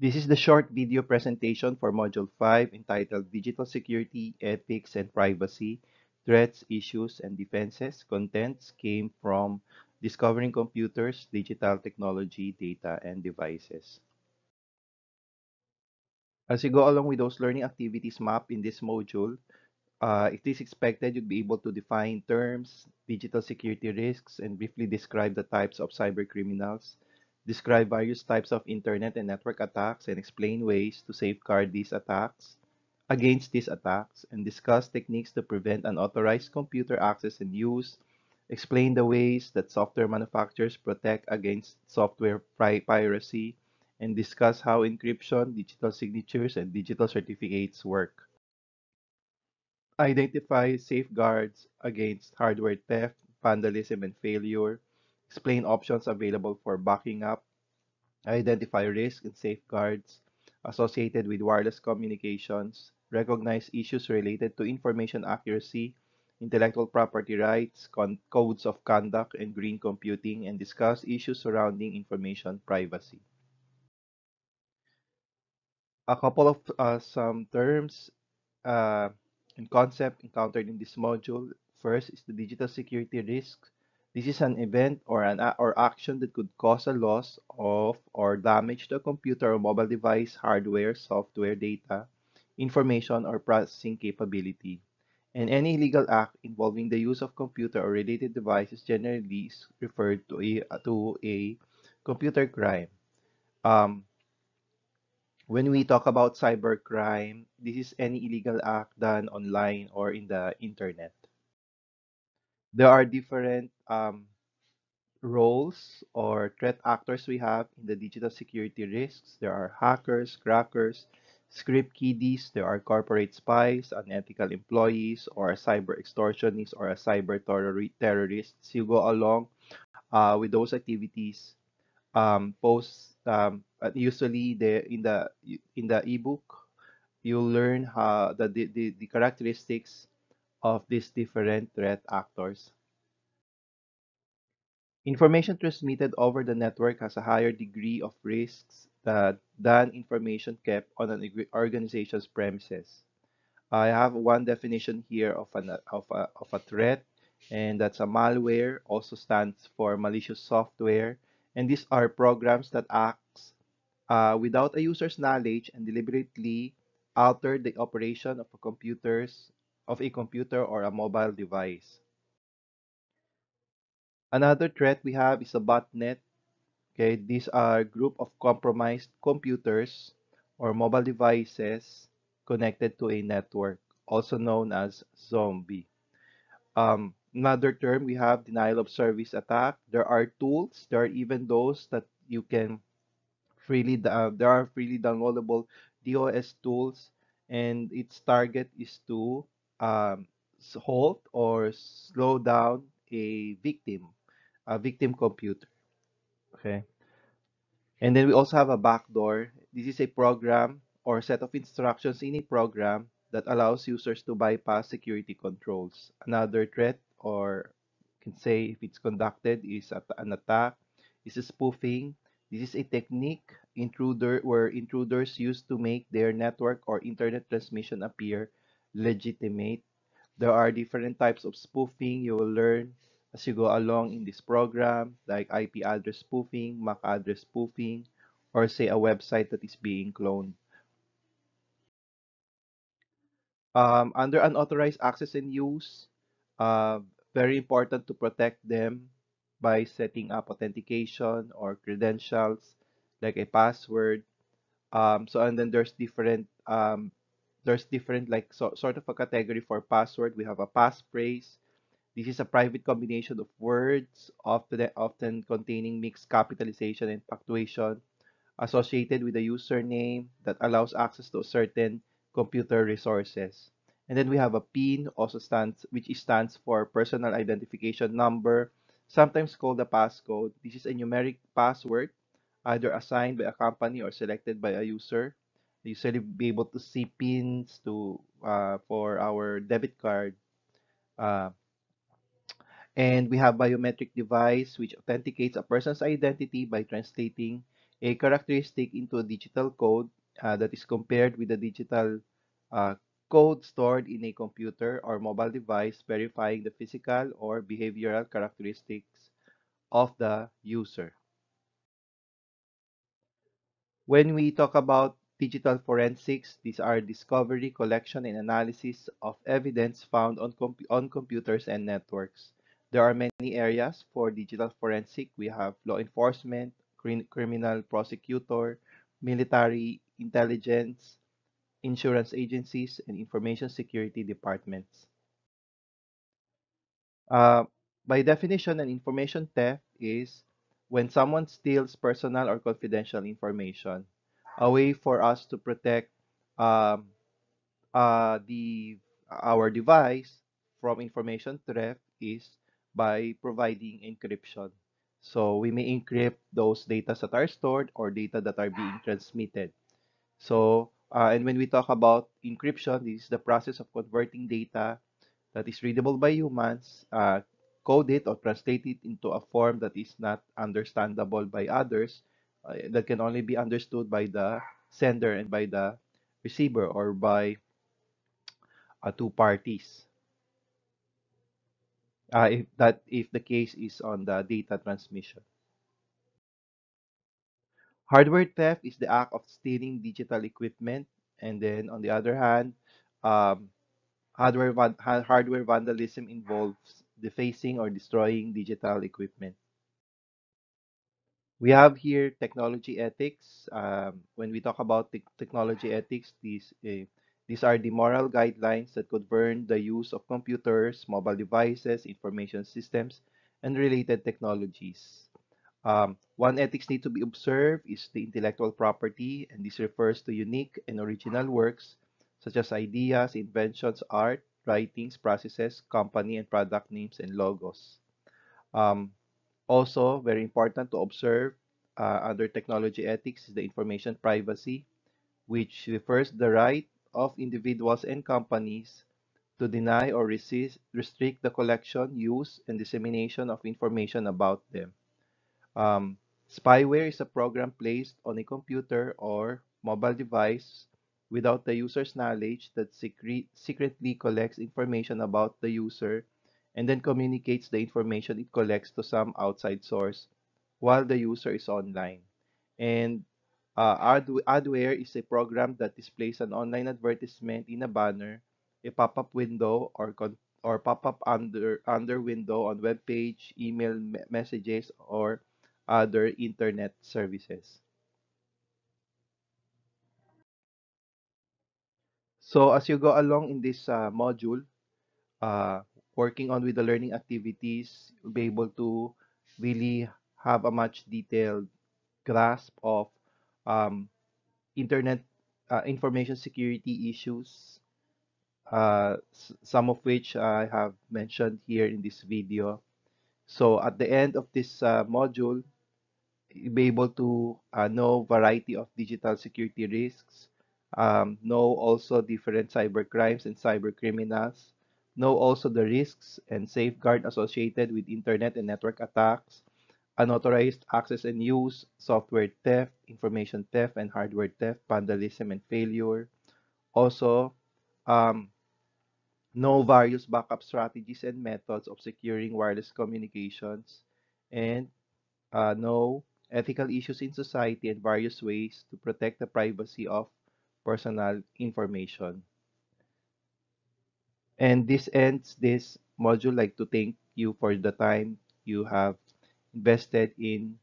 This is the short video presentation for Module 5 entitled Digital Security, Ethics, and Privacy, Threats, Issues, and Defenses. Contents came from Discovering Computers, Digital Technology, Data, and Devices. As you go along with those learning activities mapped in this module, it is expected you'd be able to define terms, digital security risks, and briefly describe the types of cyber criminals, describe various types of internet and network attacks, and explain ways to safeguard these attacks against these attacks, and discuss techniques to prevent unauthorized computer access and use, explain the ways that software manufacturers protect against software piracy, and discuss how encryption, digital signatures, and digital certificates work. Identify safeguards against hardware theft, vandalism, and failure, explain options available for backing up, identify risks and safeguards associated with wireless communications, recognize issues related to information accuracy, intellectual property rights, codes of conduct, and green computing, and discuss issues surrounding information privacy. A couple of some terms uh, and concept encountered in this module. First is the digital security risk. This is an event or or action that could cause a loss of or damage to a computer or mobile device, hardware, software, data, information, or processing capability. And any illegal act involving the use of computer or related devices generally is referred to a computer crime. Um, when we talk about cybercrime, this is any illegal act done online or in the internet. There are different roles or threat actors we have in the digital security risks. There are hackers, crackers, script kiddies, there are corporate spies, unethical employees, or a cyber extortionist or a cyber terrorists. You go along with those activities post usually in the ebook you'll learn how the characteristics of these different threat actors. Information transmitted over the network has a higher degree of risks than information kept on an organization's premises. I have one definition here of a threat, and that's a malware, also stands for malicious software. And these are programs that act without a user's knowledge and deliberately alter the operation of a computer or a mobile device. Another threat we have is a botnet. Okay, these are group of compromised computers or mobile devices connected to a network, also known as zombie. Another term we have denial of service attack. There are tools. There are even those that you can there are freely downloadable DOS tools, and its target is to um, halt or slow down a victim computer. Okay. And then we also have a backdoor. This is a program or set of instructions in a program that allows users to bypass security controls. Another threat, or can say if it's conducted, is an attack. This is spoofing. This is a technique where intruders use to make their network or internet transmission appear legitimate. There are different types of spoofing you will learn as you go along in this program, like IP address spoofing, MAC address spoofing, or say a website that is being cloned. Under unauthorized access and use, uh, very important to protect them by setting up authentication or credentials like a password. And then there's different like sort of a category for password. We have a passphrase. This is a private combination of words, often containing mixed capitalization and punctuation, associated with a username that allows access to certain computer resources. And then we have a PIN, which stands for personal identification number, sometimes called a passcode. This is a numeric password, either assigned by a company or selected by a user. You usually be able to see pins for our debit card. Uh, and we have biometric device, which authenticates a person's identity by translating a characteristic into a digital code that is compared with the digital uh, code stored in a computer or mobile device, verifying the physical or behavioral characteristics of the user. When we talk about digital forensics, these are discovery, collection, and analysis of evidence found on, on computers and networks. There are many areas for digital forensic. We have law enforcement, criminal prosecutor, military intelligence, insurance agencies, and information security departments. Uh, by definition, an information theft is when someone steals personal or confidential information. A way for us to protect um, the our device from information theft is by providing encryption. So we may encrypt those data that are stored or data that are being transmitted. So, and when we talk about encryption, this is the process of converting data that is readable by humans, code it or translate it into a form that is not understandable by others, that can only be understood by the sender and by the receiver or by two parties. If the case is on the data transmission. Hardware theft is the act of stealing digital equipment, and then on the other hand, um, hardware vandalism involves defacing or destroying digital equipment. We have here technology ethics. When we talk about technology ethics, these are the moral guidelines that govern the use of computers, mobile devices, information systems, and related technologies. One ethics need to be observed is the intellectual property, and this refers to unique and original works such as ideas, inventions, art, writings, processes, company and product names, and logos. Um, Also, very important to observe under technology ethics is the information privacy, which refers the right of individuals and companies to deny or restrict the collection, use, and dissemination of information about them. Um, Spyware is a program placed on a computer or mobile device without the user's knowledge that secretly collects information about the user and then communicates the information it collects to some outside source while the user is online. And adware is a program that displays an online advertisement in a banner, a pop-up window, or pop-up under window on web page, email messages, or other internet services. So as you go along in this module, uh, working on with the learning activities, you'll be able to really have a much detailed grasp of um, internet information security issues, some of which I have mentioned here in this video. So at the end of this module, you'll be able to know variety of digital security risks, know also different cyber crimes and cyber criminals, know also the risks and safeguard associated with internet and network attacks, unauthorized access and use, software theft, information theft and hardware theft, vandalism and failure. Also, um, know various backup strategies and methods of securing wireless communications, and know ethical issues in society and various ways to protect the privacy of personal information. And this ends this module. Like to thank you for the time you have invested in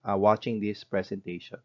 watching this presentation.